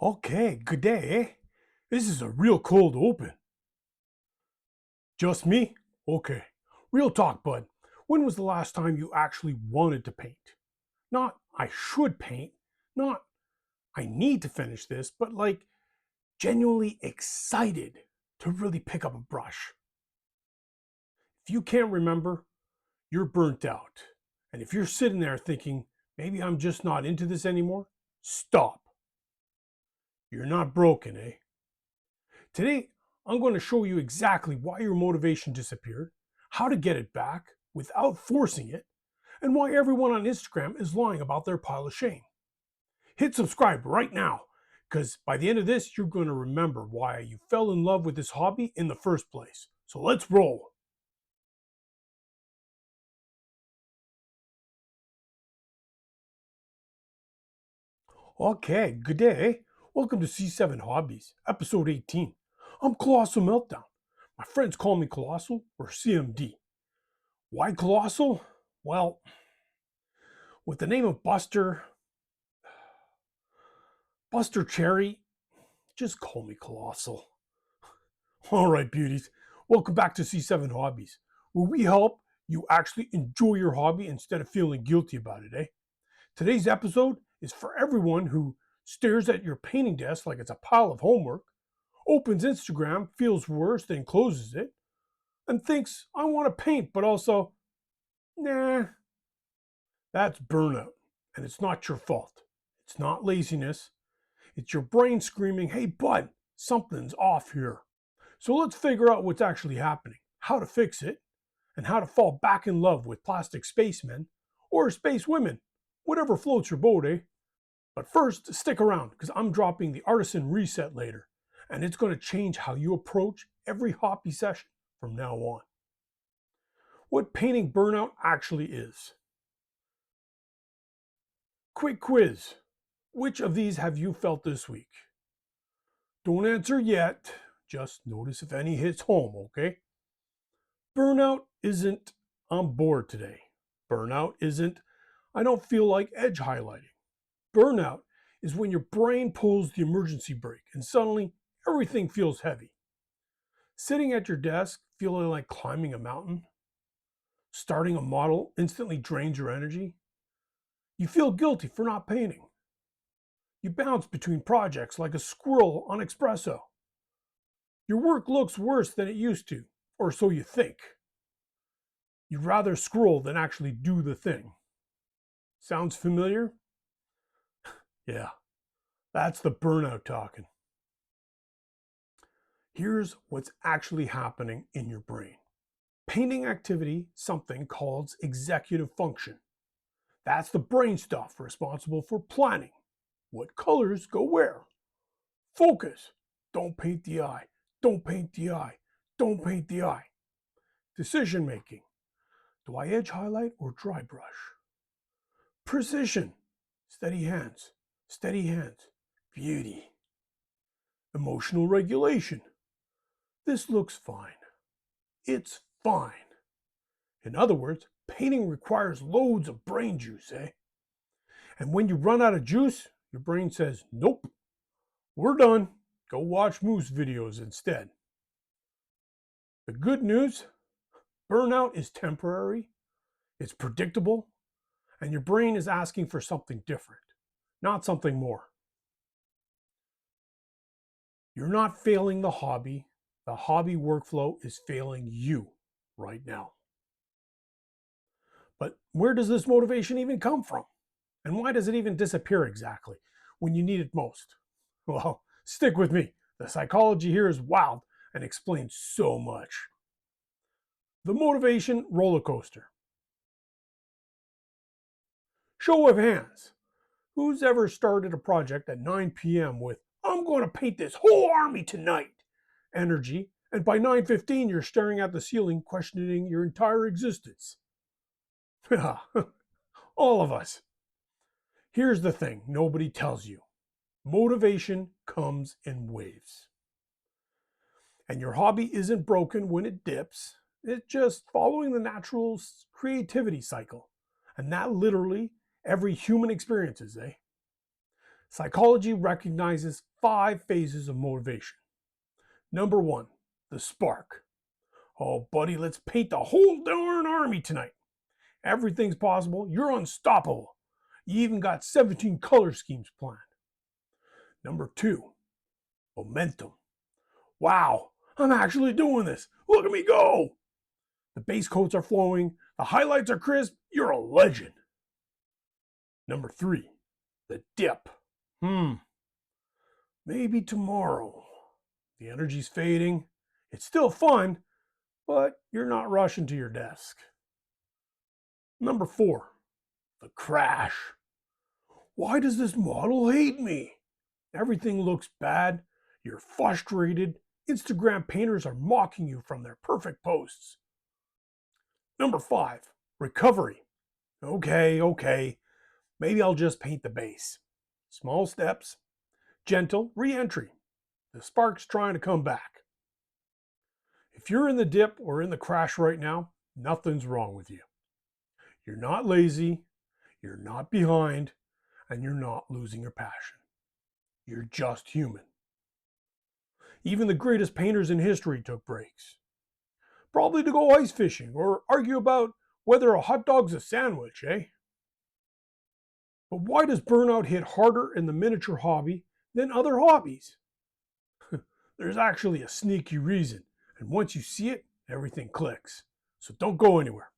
Okay, good day, eh? This is a real cold open. Just me? Okay. Real talk, bud. When was the last time you actually wanted to paint? Not I should paint, not I need to finish this, but like genuinely excited to really pick up a brush. If you can't remember, you're burnt out. And if you're sitting there thinking, maybe I'm just not into this anymore, stop. You're not broken, eh? Today, I'm going to show you exactly why your motivation disappeared, how to get it back without forcing it, and why everyone on Instagram is lying about their pile of shame. Hit subscribe right now, because by the end of this, you're going to remember why you fell in love with this hobby in the first place. So let's roll. Okay, good day. Welcome to C7 Hobbies, episode 18. I'm Colossal Meltdown. My friends call me Colossal or CMD. Why Colossal? Well, with the name of Buster Cherry, just call me Colossal. All right, beauties, welcome back to C7 Hobbies, where we help you actually enjoy your hobby instead of feeling guilty about it, eh? Today's episode is for everyone who stares at your painting desk like it's a pile of homework, opens Instagram, feels worse, then closes it, and thinks, I want to paint, but also, nah, that's burnout. And it's not your fault. It's not laziness. It's your brain screaming, hey, bud, something's off here. So let's figure out what's actually happening, how to fix it, and how to fall back in love with plastic spacemen or space women, whatever floats your boat, eh? But first, stick around because I'm dropping the Artisan Reset later, and it's going to change how you approach every hobby session from now on. What painting burnout actually is. Quick quiz. Which of these have you felt this week? Don't answer yet. Just notice if any hits home, okay? Burnout isn't I'm bored today. Burnout isn't I don't feel like edge highlighting. Burnout is when your brain pulls the emergency brake and suddenly everything feels heavy. Sitting at your desk feeling like climbing a mountain, starting a model instantly drains your energy. You feel guilty for not painting. You bounce between projects like a squirrel on espresso. Your work looks worse than it used to, or so you think. You'd rather scroll than actually do the thing. Sounds familiar? Yeah, that's the burnout talking. Here's what's actually happening in your brain. Painting activity, something called executive function. That's the brain stuff responsible for planning. What colors go where? Focus. Don't paint the eye. Don't paint the eye. Don't paint the eye. Decision making. Do I edge highlight or dry brush? Precision. Steady hands. Steady hands. Beauty. Emotional regulation. This looks fine. It's fine. In other words, painting requires loads of brain juice, eh? And when you run out of juice, your brain says, nope, we're done. Go watch moose videos instead. The good news, burnout is temporary, it's predictable, and your brain is asking for something different, not something more. You're not failing the hobby workflow is failing you right now. But where does this motivation even come from? And why does it even disappear exactly when you need it most? Well, stick with me. The psychology here is wild and explains so much. The motivation roller coaster. Show of hands. Who's ever started a project at 9 p.m. with, I'm going to paint this whole army tonight energy, and by 9:15 you're staring at the ceiling questioning your entire existence? All of us. Here's the thing nobody tells you. Motivation comes in waves. And your hobby isn't broken when it dips. It's just following the natural creativity cycle. And that literally every human experiences, eh? Psychology recognizes 5 phases of motivation. Number 1, the spark. Oh, buddy, let's paint the whole darn army tonight. Everything's possible. You're unstoppable. You even got 17 color schemes planned. Number 2, momentum. Wow, I'm actually doing this. Look at me go. The base coats are flowing. The highlights are crisp. You're a legend. Number 3, the dip. Maybe tomorrow. The energy's fading. It's still fun, but you're not rushing to your desk. Number 4, the crash. Why does this model hate me? Everything looks bad. You're frustrated. Instagram painters are mocking you from their perfect posts. Number 5, recovery. Okay. Maybe I'll just paint the base. Small steps, gentle re-entry. The spark's trying to come back. If you're in the dip or in the crash right now, nothing's wrong with you. You're not lazy, you're not behind, and you're not losing your passion. You're just human. Even the greatest painters in history took breaks. Probably to go ice fishing or argue about whether a hot dog's a sandwich, eh? But why does burnout hit harder in the miniature hobby than other hobbies? There's actually a sneaky reason, and once you see it, everything clicks. So don't go anywhere.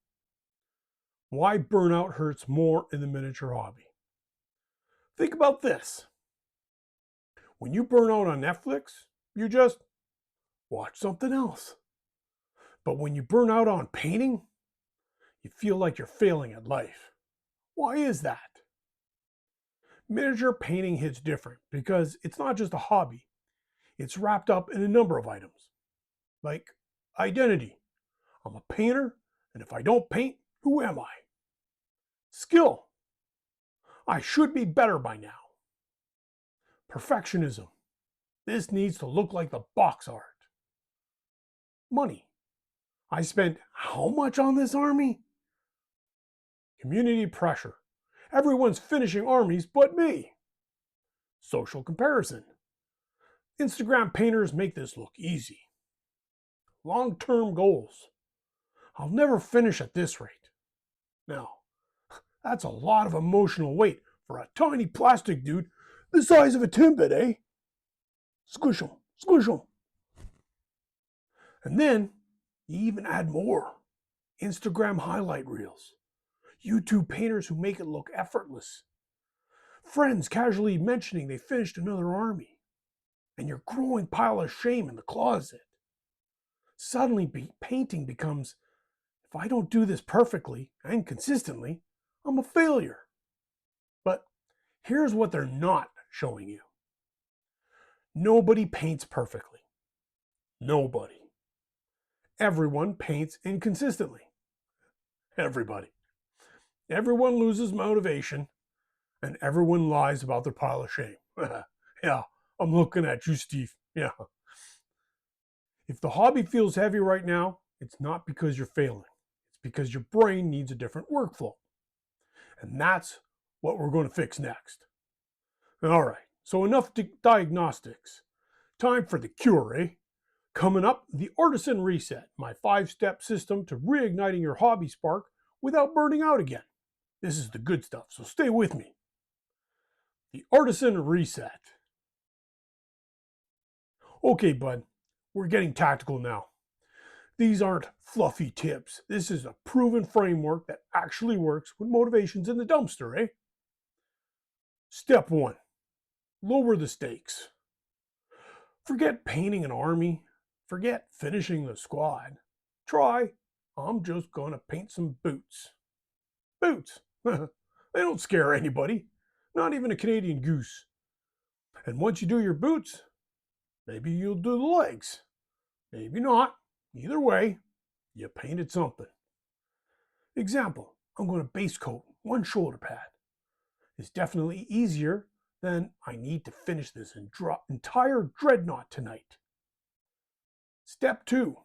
Why burnout hurts more in the miniature hobby? Think about this. When you burn out on Netflix, you just watch something else. But when you burn out on painting, you feel like you're failing at life. Why is that? Miniature painting hits different because it's not just a hobby. It's wrapped up in a number of items, like identity. I'm a painter, and if I don't paint, who am I? Skill. I should be better by now. Perfectionism. This needs to look like the box art. Money. I spent how much on this army? Community pressure. Everyone's finishing armies but me. Social comparison. Instagram painters make this look easy. Long-term goals. I'll never finish at this rate. Now, that's a lot of emotional weight for a tiny plastic dude the size of a Timbit, eh? Squish 'em, squish 'em. And then you even add more. Instagram highlight reels. YouTube painters who make it look effortless. Friends casually mentioning they finished another army. And your growing pile of shame in the closet. Suddenly painting becomes, if I don't do this perfectly and consistently, I'm a failure. But here's what they're not showing you. Nobody paints perfectly. Nobody. Everyone paints inconsistently. Everybody. Everyone loses motivation, and everyone lies about their pile of shame. Yeah, I'm looking at you, Steve. Yeah. If the hobby feels heavy right now, it's not because you're failing. It's because your brain needs a different workflow. And that's what we're going to fix next. All right, so enough diagnostics. Time for the cure, eh? Coming up, the Artisan Reset, my 5-step system to reigniting your hobby spark without burning out again. This is the good stuff, so stay with me. The Artisan Reset. Okay, bud, we're getting tactical now. These aren't fluffy tips. This is a proven framework that actually works when motivation's in the dumpster, eh? Step 1, lower the stakes. Forget painting an army. Forget finishing the squad. Try, I'm just gonna paint some boots. Boots. They don't scare anybody, not even a Canadian goose. And once you do your boots, maybe you'll do the legs. Maybe not. Either way, you painted something. Example, I'm going to base coat one shoulder pad. It's definitely easier than I need to finish this entire dreadnought tonight. Step 2,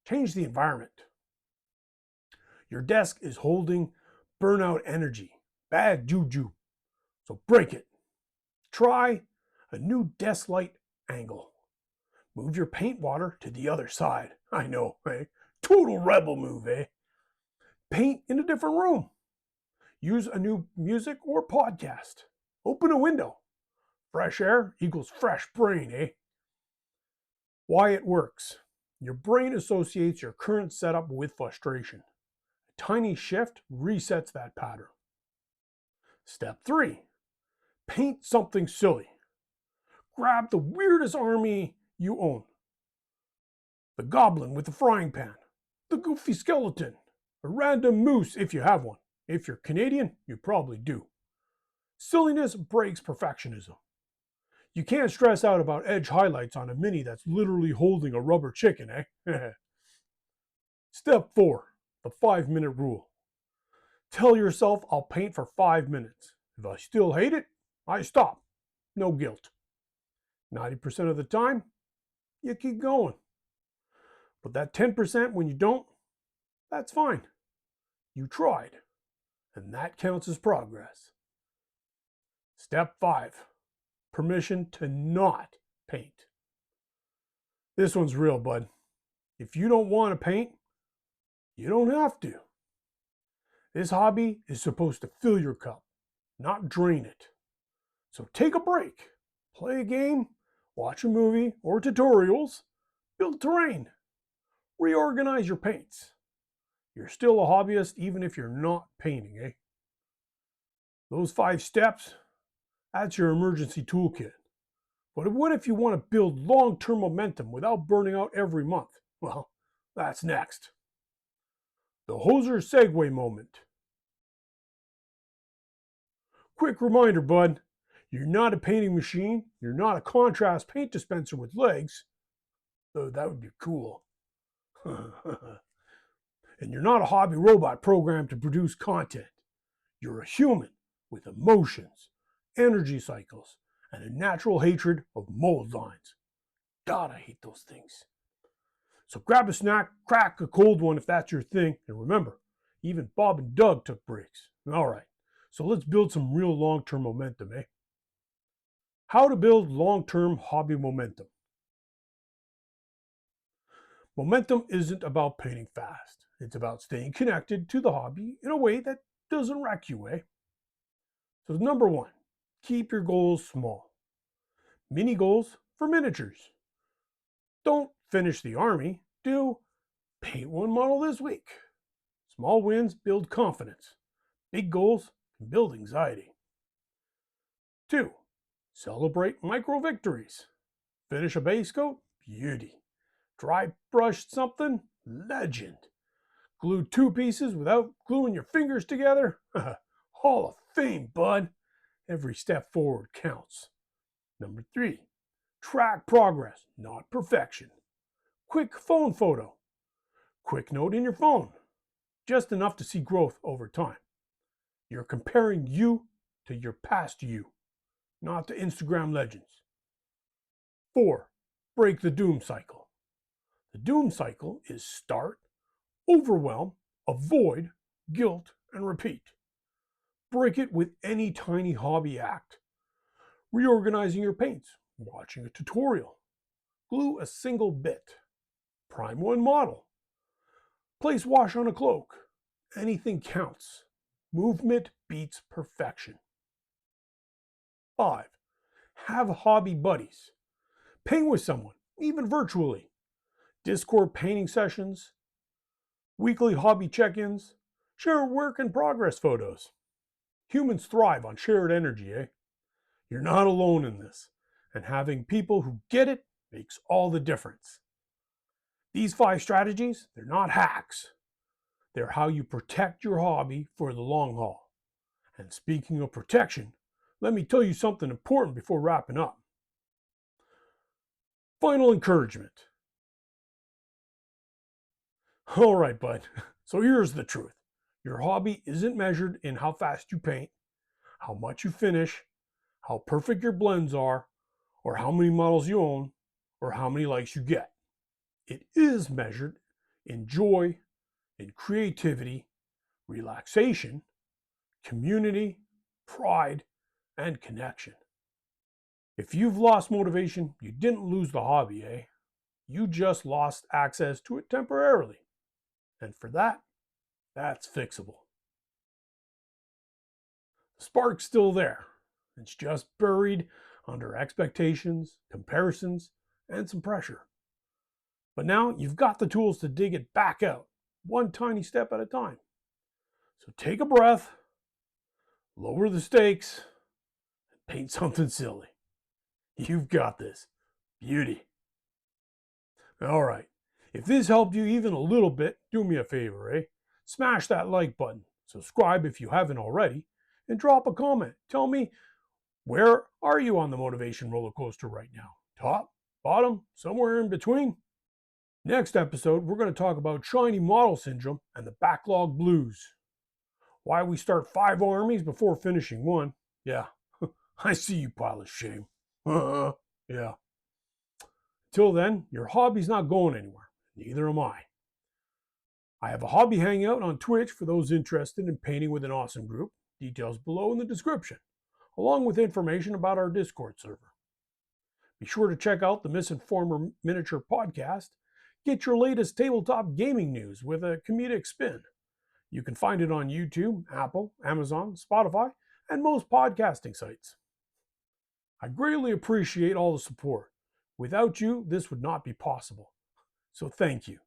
change the environment. Your desk is holding burnout energy, bad juju, so break it. Try a new desk light angle. Move your paint water to the other side. I know, eh? Total rebel move, eh? Paint in a different room. Use a new music or podcast. Open a window. Fresh air equals fresh brain, eh? Why it works. Your brain associates your current setup with frustration. A tiny shift resets that pattern. Step 3. Paint something silly. Grab the weirdest army you own. The goblin with the frying pan. The goofy skeleton. A random moose if you have one. If you're Canadian, you probably do. Silliness breaks perfectionism. You can't stress out about edge highlights on a mini that's literally holding a rubber chicken, eh? Step 4. The 5-minute rule. Tell yourself I'll paint for 5 minutes. If I still hate it, I stop. No guilt. 90% of the time, you keep going. But that 10% when you don't, that's fine. You tried. And that counts as progress. Step 5. Permission to not paint. This one's real, bud. If you don't want to paint, you don't have to. This hobby is supposed to fill your cup, not drain it. So take a break, play a game, watch a movie or tutorials, build terrain, reorganize your paints. You're still a hobbyist even if you're not painting, eh? Those 5 steps, that's your emergency toolkit. But what if you want to build long-term momentum without burning out every month? Well, that's next. The Hoser Segue moment. Quick reminder, bud. You're not a painting machine. You're not a contrast paint dispenser with legs. Though that would be cool. And you're not a hobby robot programmed to produce content. You're a human with emotions, energy cycles, and a natural hatred of mold lines. God, I hate those things. So grab a snack, crack a cold one if that's your thing, and remember, even Bob and Doug took breaks. All right, so let's build some real long-term momentum, eh? How to build long-term hobby momentum. Momentum isn't about painting fast. It's about staying connected to the hobby in a way that doesn't wreck you, eh? So number 1, keep your goals small. Mini goals for miniatures. Don't finish the army. Do paint 1 model this week. Small wins build confidence. Big goals can build anxiety. 2. Celebrate micro victories. Finish a base coat? Beauty. Dry brushed something? Legend. Glued 2 pieces without gluing your fingers together? Hall of Fame, bud. Every step forward counts. Number 3. Track progress, not perfection. Quick phone photo. Quick note in your phone. Just enough to see growth over time. You're comparing you to your past you, not to Instagram legends. 4. Break the doom cycle. The doom cycle is start, overwhelm, avoid, guilt, and repeat. Break it with any tiny hobby act. Reorganizing your paints, watching a tutorial. Glue a single bit. Prime 1 model. Place wash on a cloak. Anything counts. Movement beats perfection. 5. Have hobby buddies. Paint with someone, even virtually. Discord painting sessions, weekly hobby check-ins, share work in progress photos. Humans thrive on shared energy, eh? You're not alone in this, and having people who get it makes all the difference. These 5 strategies, they're not hacks. They're how you protect your hobby for the long haul. And speaking of protection, let me tell you something important before wrapping up. Final encouragement. All right, bud. So here's the truth. Your hobby isn't measured in how fast you paint, how much you finish, how perfect your blends are, or how many models you own, or how many likes you get. It is measured in joy, in creativity, relaxation, community, pride, and connection. If you've lost motivation, you didn't lose the hobby, eh? You just lost access to it temporarily. And for that, that's fixable. The spark's still there. It's just buried under expectations, comparisons, and some pressure. But now you've got the tools to dig it back out, one tiny step at a time. So take a breath, lower the stakes, and paint something silly. You've got this. Beauty. All right. If this helped you even a little bit, do me a favor, eh? Smash that like button, subscribe if you haven't already, and drop a comment. Tell me, where are you on the motivation roller coaster right now? Top, bottom, somewhere in between? Next episode, we're going to talk about shiny model syndrome and the backlog blues. Why we start 5 armies before finishing one. Yeah, I see you, pile of shame. Yeah. Till then, your hobby's not going anywhere. Neither am I. I have a hobby hangout on Twitch for those interested in painting with an awesome group. Details below in the description, along with information about our Discord server. Be sure to check out the Misinformer Miniature podcast. Get your latest tabletop gaming news with a comedic spin. You can find it on YouTube, Apple, Amazon, Spotify, and most podcasting sites. I greatly appreciate all the support. Without you, this would not be possible. So thank you.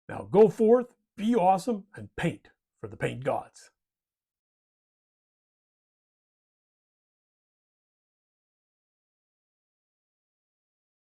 Now go forth, be awesome, and paint for the paint gods.